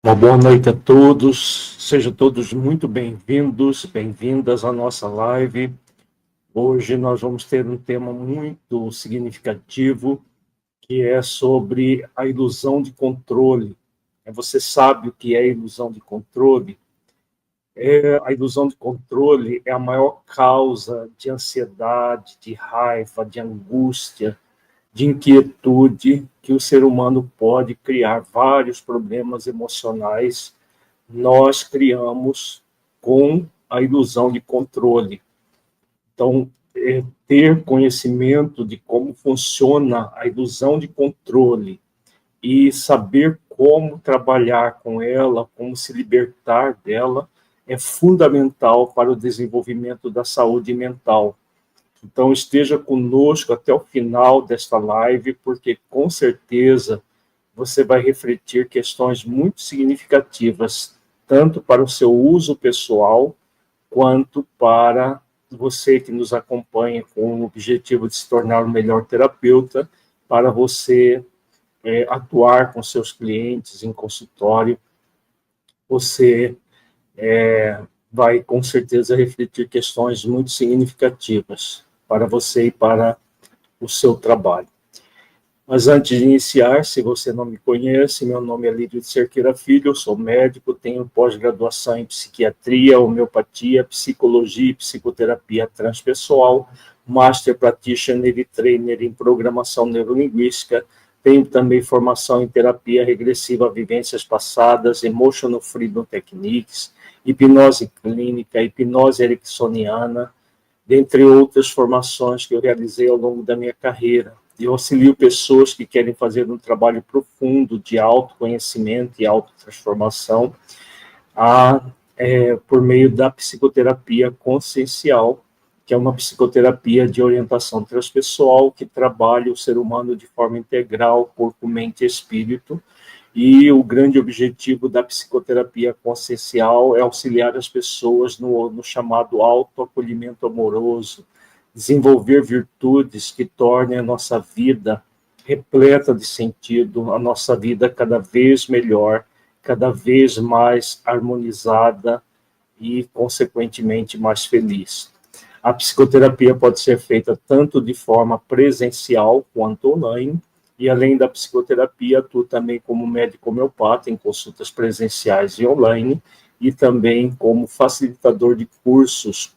Uma boa noite a todos, sejam todos muito bem-vindos, bem-vindas à nossa live. Hoje nós vamos ter um tema muito significativo, que é sobre a ilusão de controle. Você sabe o que é ilusão de controle? A ilusão de controle é a maior causa de ansiedade, de raiva, de angústia, de inquietude que o ser humano pode criar. Vários problemas emocionais nós criamos com a ilusão de controle. Então, ter conhecimento de como funciona a ilusão de controle e saber como trabalhar com ela, como se libertar dela, é fundamental para o desenvolvimento da saúde mental. Então, esteja conosco até o final desta live, porque, com certeza, você vai refletir questões muito significativas, tanto para o seu uso pessoal, quanto para você que nos acompanha com o objetivo de se tornar um melhor terapeuta, para você atuar com seus clientes em consultório. Você vai, com certeza, refletir questões muito significativas para você e para o seu trabalho. Mas antes de iniciar, se você não me conhece, meu nome é Lídio de Cerqueira Filho, eu sou médico, tenho pós-graduação em psiquiatria, homeopatia, psicologia e psicoterapia transpessoal, Master Practitioner e Trainer em programação neurolinguística, tenho também formação em terapia regressiva a vivências passadas, Emotional Freedom Techniques, hipnose clínica, hipnose ericksoniana, dentre outras formações que eu realizei ao longo da minha carreira. Eu auxilio pessoas que querem fazer um trabalho profundo de autoconhecimento e autotransformação por meio da psicoterapia consciencial, que é uma psicoterapia de orientação transpessoal que trabalha o ser humano de forma integral, corpo, mente e espírito. E o grande objetivo da psicoterapia consciencial é auxiliar as pessoas no chamado autoacolhimento amoroso, desenvolver virtudes que tornem a nossa vida repleta de sentido, a nossa vida cada vez melhor, cada vez mais harmonizada e, consequentemente, mais feliz. A psicoterapia pode ser feita tanto de forma presencial quanto online, e além da psicoterapia, atuo também como médico homeopata em consultas presenciais e online, e também como facilitador de cursos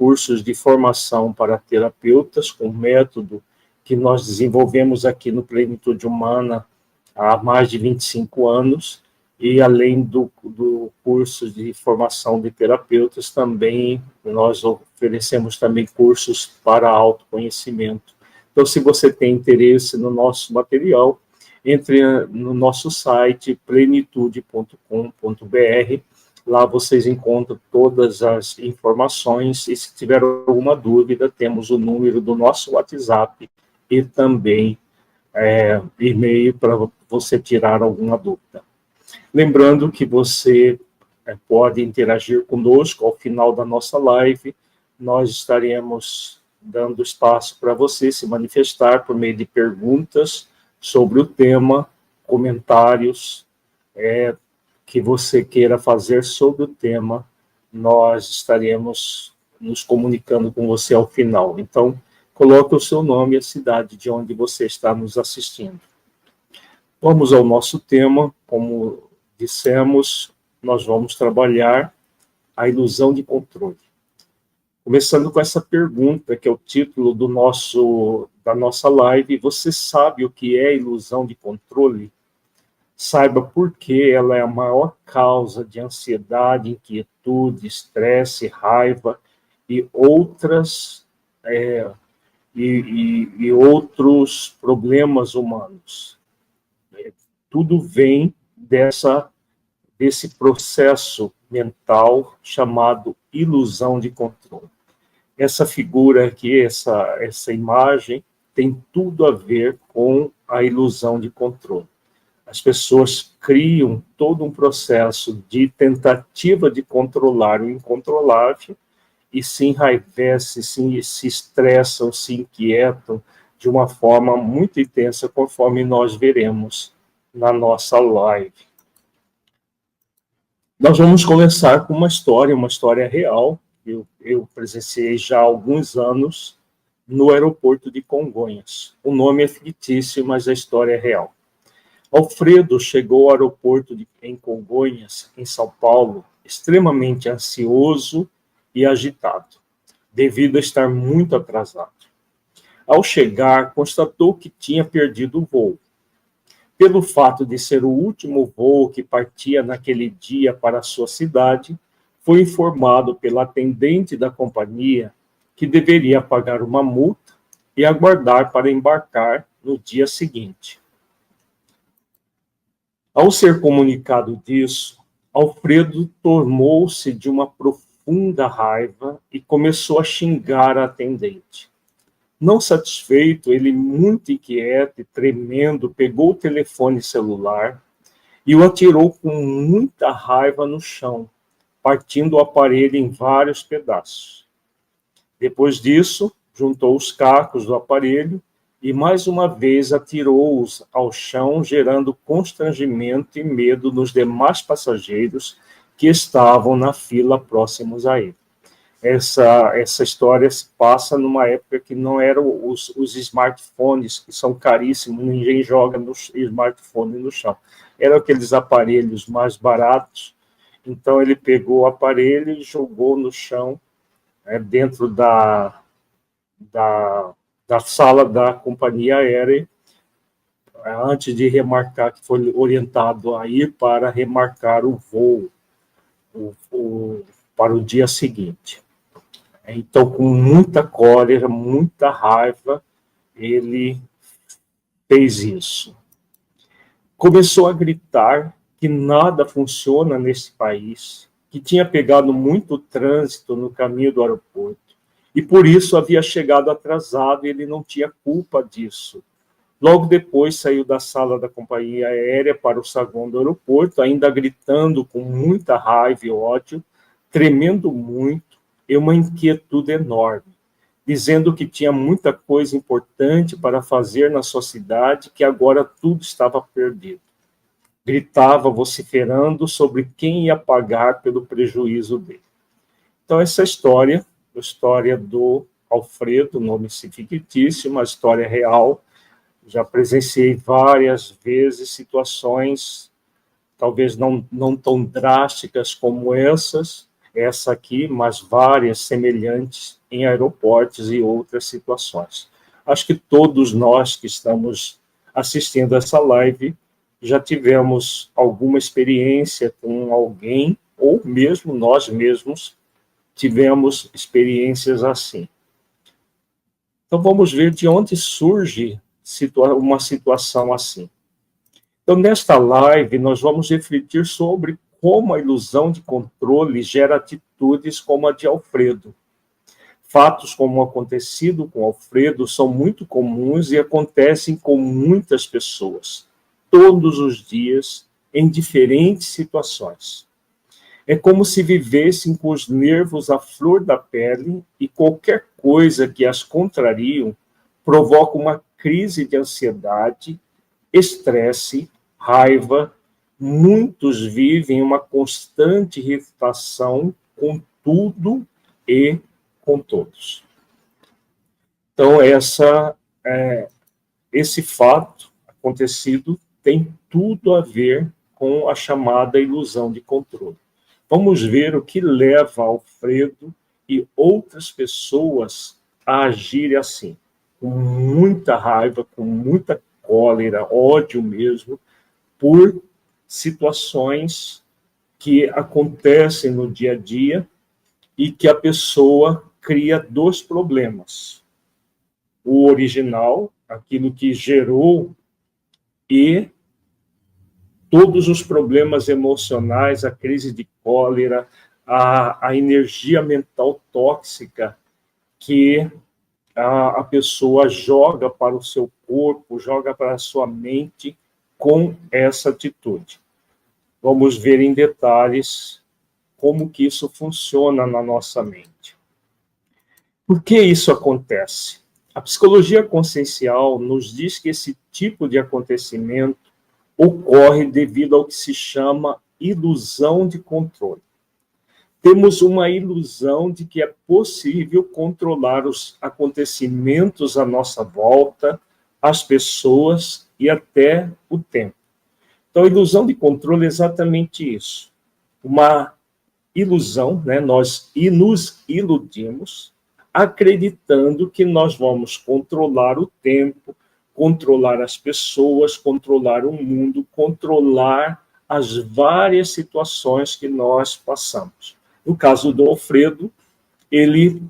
de formação para terapeutas, com método que nós desenvolvemos aqui no Plenitude Humana há mais de 25 anos, e além do curso de formação de terapeutas, também nós oferecemos também cursos para autoconhecimento. Então, se você tem interesse no nosso material, entre no nosso site plenitude.com.br. Lá vocês encontram todas as informações e, se tiver alguma dúvida, temos o número do nosso WhatsApp e também e-mail para você tirar alguma dúvida. Lembrando que você pode interagir conosco ao final da nossa live. Nós estaremos dando espaço para você se manifestar por meio de perguntas sobre o tema, comentários que você queira fazer sobre o tema. Nós estaremos nos comunicando com você ao final. Então, coloque o seu nome e a cidade de onde você está nos assistindo. Vamos ao nosso tema. Como dissemos, nós vamos trabalhar a ilusão de controle. Começando com essa pergunta, que é o título da nossa live: você sabe o que é ilusão de controle? Saiba por que ela é a maior causa de ansiedade, inquietude, estresse, raiva e outros problemas humanos. Tudo vem desse processo mental chamado ilusão de controle. Essa figura aqui, essa imagem, tem tudo a ver com a ilusão de controle. As pessoas criam todo um processo de tentativa de controlar o incontrolável e se enraivecem, se estressam, se inquietam de uma forma muito intensa, conforme nós veremos na nossa live. Nós vamos começar com uma história real. Eu presenciei já há alguns anos no aeroporto de Congonhas. O nome é fictício, mas a história é real. Alfredo chegou ao aeroporto em Congonhas, em São Paulo, extremamente ansioso e agitado, devido a estar muito atrasado. Ao chegar, constatou que tinha perdido o voo. Pelo fato de ser o último voo que partia naquele dia para a sua cidade, foi informado pela atendente da companhia que deveria pagar uma multa e aguardar para embarcar no dia seguinte. Ao ser comunicado disso, Alfredo tomou-se de uma profunda raiva e começou a xingar a atendente. Não satisfeito, ele, muito inquieto e tremendo, pegou o telefone celular e o atirou com muita raiva no chão, partindo o aparelho em vários pedaços. Depois disso, juntou os cacos do aparelho e mais uma vez atirou-os ao chão, gerando constrangimento e medo nos demais passageiros que estavam na fila próximos a ele. Essa história se passa numa época que não eram os smartphones, que são caríssimos, ninguém joga no smartphone no chão. Eram aqueles aparelhos mais baratos, então ele pegou o aparelho e jogou no chão, dentro da sala da companhia aérea, antes de remarcar, que foi orientado a ir para remarcar o voo para o dia seguinte. Então, com muita cólera, muita raiva, ele fez isso. Começou a gritar que nada funciona nesse país, que tinha pegado muito trânsito no caminho do aeroporto, e por isso havia chegado atrasado e ele não tinha culpa disso. Logo depois saiu da sala da companhia aérea para o saguão do aeroporto, ainda gritando com muita raiva e ódio, tremendo muito, e uma inquietude enorme, dizendo que tinha muita coisa importante para fazer na sua cidade, que agora tudo estava perdido. Gritava, vociferando sobre quem ia pagar pelo prejuízo dele. Então, essa história, a história do Alfredo, nome fictício, uma história real. Já presenciei várias vezes situações, talvez não tão drásticas como essa aqui, mas várias semelhantes em aeroportos e outras situações. Acho que todos nós que estamos assistindo essa live já tivemos alguma experiência com alguém, ou mesmo nós mesmos tivemos experiências assim. Então, vamos ver de onde surge uma situação assim. Então, nesta live, nós vamos refletir sobre como a ilusão de controle gera atitudes como a de Alfredo. Fatos como o acontecido com Alfredo são muito comuns e acontecem com muitas pessoas, todos os dias, em diferentes situações. É como se vivessem com os nervos à flor da pele e qualquer coisa que as contrariam provoca uma crise de ansiedade, estresse, raiva. Muitos vivem uma constante irritação com tudo e com todos. Então, esse fato acontecido tem tudo a ver com a chamada ilusão de controle. Vamos ver o que leva Alfredo e outras pessoas a agirem assim, com muita raiva, com muita cólera, ódio mesmo, por situações que acontecem no dia a dia e que a pessoa cria dois problemas. O original, aquilo que gerou, e todos os problemas emocionais, a crise de cólera, a energia mental tóxica que a pessoa joga para o seu corpo, joga para a sua mente com essa atitude. Vamos ver em detalhes como que isso funciona na nossa mente. Por que isso acontece? A psicologia consciencial nos diz que esse tipo de acontecimento ocorre devido ao que se chama ilusão de controle. Temos uma ilusão de que é possível controlar os acontecimentos à nossa volta, as pessoas e até o tempo. Então, a ilusão de controle é exatamente isso. Uma ilusão, né? Nós nos iludimos acreditando que nós vamos controlar o tempo, controlar as pessoas, controlar o mundo, controlar as várias situações que nós passamos. No caso do Alfredo, ele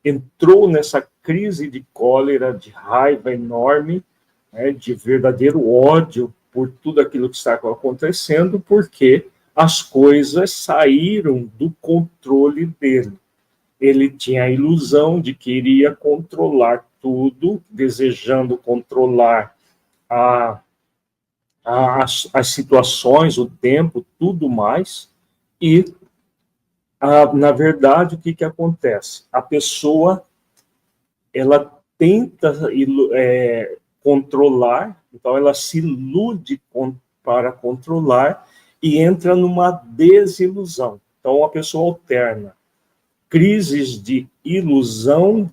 entrou nessa crise de cólera, de raiva enorme, né, de verdadeiro ódio por tudo aquilo que estava acontecendo, porque as coisas saíram do controle dele. Ele tinha a ilusão de que iria controlar tudo, desejando controlar as situações, o tempo, tudo mais, e, na verdade, o que acontece? A pessoa, ela tenta controlar, então ela se ilude para controlar e entra numa desilusão. Então, a pessoa alterna crises de ilusão,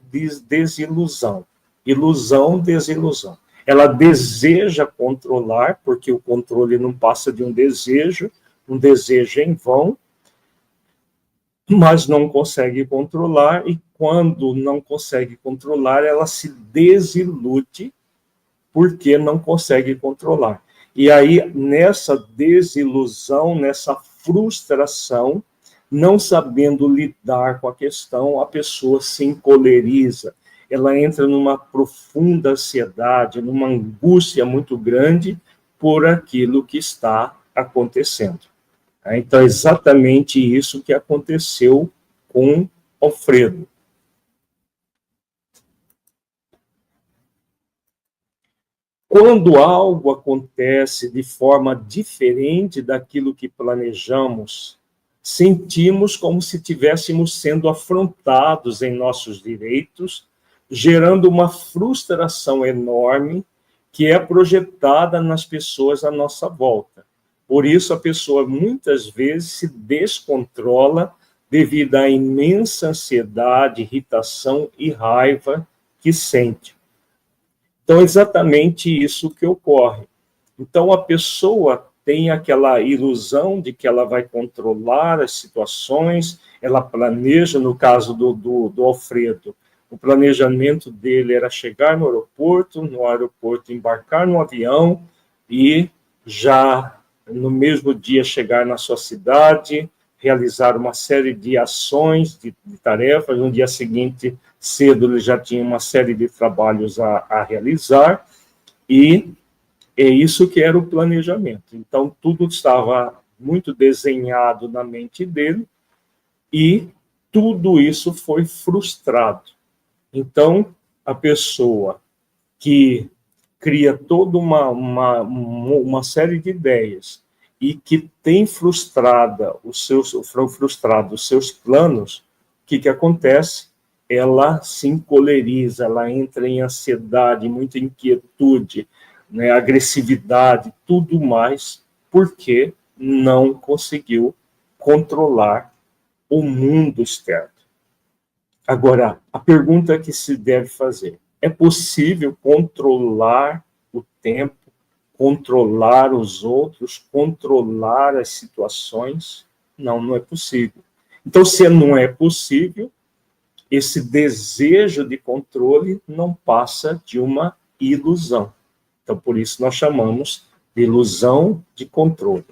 desilusão. Ilusão, desilusão. Ela deseja controlar, porque o controle não passa de um desejo em vão, mas não consegue controlar, e quando não consegue controlar, ela se desilude, porque não consegue controlar. E aí, nessa desilusão, nessa frustração, não sabendo lidar com a questão, a pessoa se encoleriza, ela entra numa profunda ansiedade, numa angústia muito grande por aquilo que está acontecendo. Então, é exatamente isso que aconteceu com Alfredo. Quando algo acontece de forma diferente daquilo que planejamos, sentimos como se estivéssemos sendo afrontados em nossos direitos, gerando uma frustração enorme que é projetada nas pessoas à nossa volta. Por isso, a pessoa muitas vezes se descontrola devido à imensa ansiedade, irritação e raiva que sente. Então, é exatamente isso que ocorre. Então, a pessoa tem aquela ilusão de que ela vai controlar as situações, ela planeja, no caso do Alfredo, o planejamento dele era chegar no aeroporto embarcar no avião e já no mesmo dia chegar na sua cidade, realizar uma série de ações, de tarefas, no dia seguinte, cedo, ele já tinha uma série de trabalhos a realizar, e é isso que era o planejamento. Então, tudo estava muito desenhado na mente dele, e tudo isso foi frustrado. Então, a pessoa que cria toda uma série de ideias e que tem frustrado os seus planos, o que acontece? Ela se encoleriza, ela entra em ansiedade, muita inquietude, né, agressividade, tudo mais, porque não conseguiu controlar o mundo externo. Agora, a pergunta que se deve fazer: é possível controlar o tempo, controlar os outros, controlar as situações? Não, não é possível. Então, se não é possível, esse desejo de controle não passa de uma ilusão. Então, por isso nós chamamos de ilusão de controle.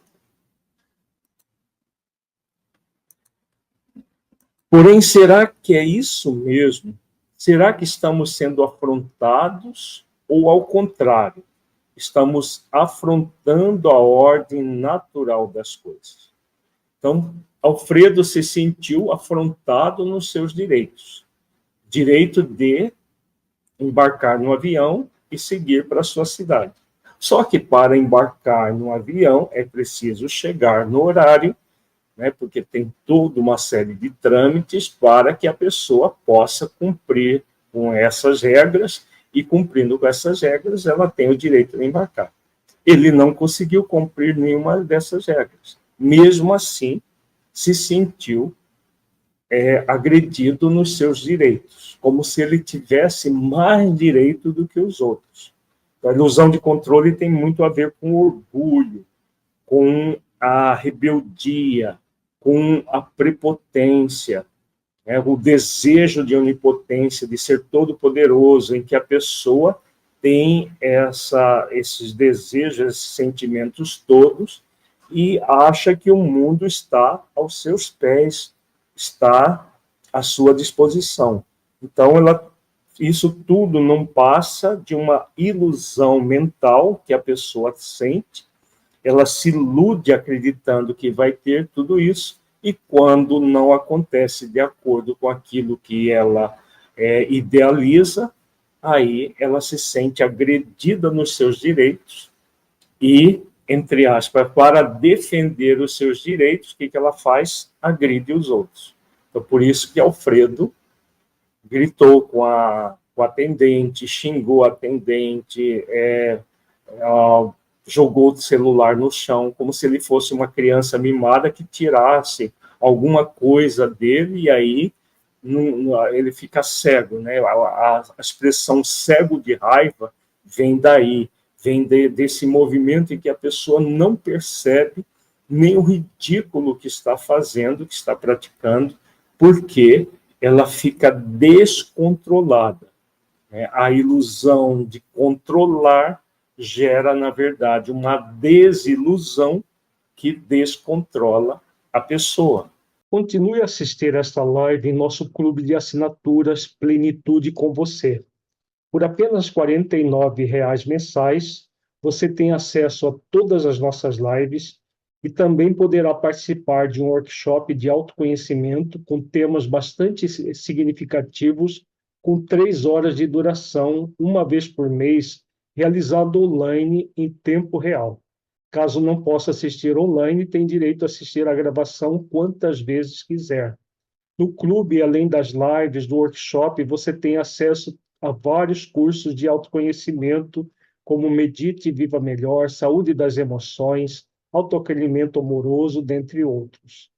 Porém, será que é isso mesmo? Será que estamos sendo afrontados ou, ao contrário, estamos afrontando a ordem natural das coisas? Então, Alfredo se sentiu afrontado nos seus direitos. Direito de embarcar no avião e seguir para a sua cidade. Só que para embarcar no avião é preciso chegar no horário, né, porque tem toda uma série de trâmites para que a pessoa possa cumprir com essas regras, e cumprindo com essas regras, ela tem o direito de embarcar. ele não conseguiu cumprir nenhuma dessas regras. Mesmo assim, se sentiu agredido nos seus direitos, como se ele tivesse mais direito do que os outros. A ilusão de controle tem muito a ver com orgulho, com a rebeldia, com a prepotência, o desejo de onipotência, de ser todo-poderoso, em que a pessoa tem esses desejos, esses sentimentos todos, e acha que o mundo está aos seus pés, está à sua disposição. Então, isso tudo não passa de uma ilusão mental que a pessoa sente, ela se ilude acreditando que vai ter tudo isso, e quando não acontece de acordo com aquilo que ela idealiza, aí ela se sente agredida nos seus direitos e, entre aspas, para defender os seus direitos, o que ela faz? Agride os outros. Então, por isso que Alfredo gritou com a atendente, xingou a atendente, jogou o celular no chão, como se ele fosse uma criança mimada que tirasse alguma coisa dele, e aí ele fica cego, né? A expressão cego de raiva vem daí, vem desse movimento em que a pessoa não percebe nem o ridículo que está fazendo, que está praticando, porque ela fica descontrolada, né? A ilusão de controlar gera, na verdade, uma desilusão que descontrola a pessoa. Continue a assistir esta live em nosso clube de assinaturas Plenitude com Você. Por apenas R$ 49,00 mensais, você tem acesso a todas as nossas lives e também poderá participar de um workshop de autoconhecimento com temas bastante significativos, com 3 horas de duração, uma vez por mês, realizado online em tempo real. Caso não possa assistir online, tem direito a assistir a gravação quantas vezes quiser. No clube, além das lives, do workshop, você tem acesso a vários cursos de autoconhecimento, como Medite e Viva Melhor, Saúde das Emoções, Autoacolhimento Amoroso, dentre outros.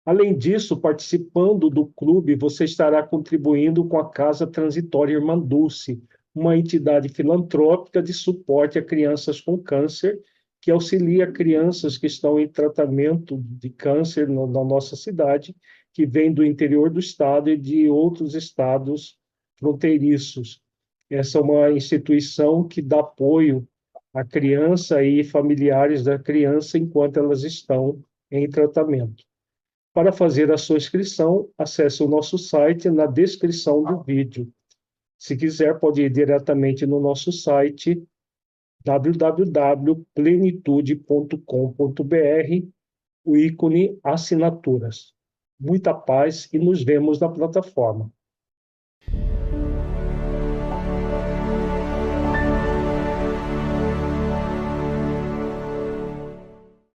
Além disso, participando do clube, você estará contribuindo com a Casa Transitória Irmã Dulce, uma entidade filantrópica de suporte a crianças com câncer, que auxilia crianças que estão em tratamento de câncer na nossa cidade, que vem do interior do estado e de outros estados fronteiriços. Essa é uma instituição que dá apoio à criança e familiares da criança enquanto elas estão em tratamento. Para fazer a sua inscrição, acesse o nosso site na descrição do vídeo. Se quiser, pode ir diretamente no nosso site www.plenitude.com.br, o ícone assinaturas. Muita paz e nos vemos na plataforma.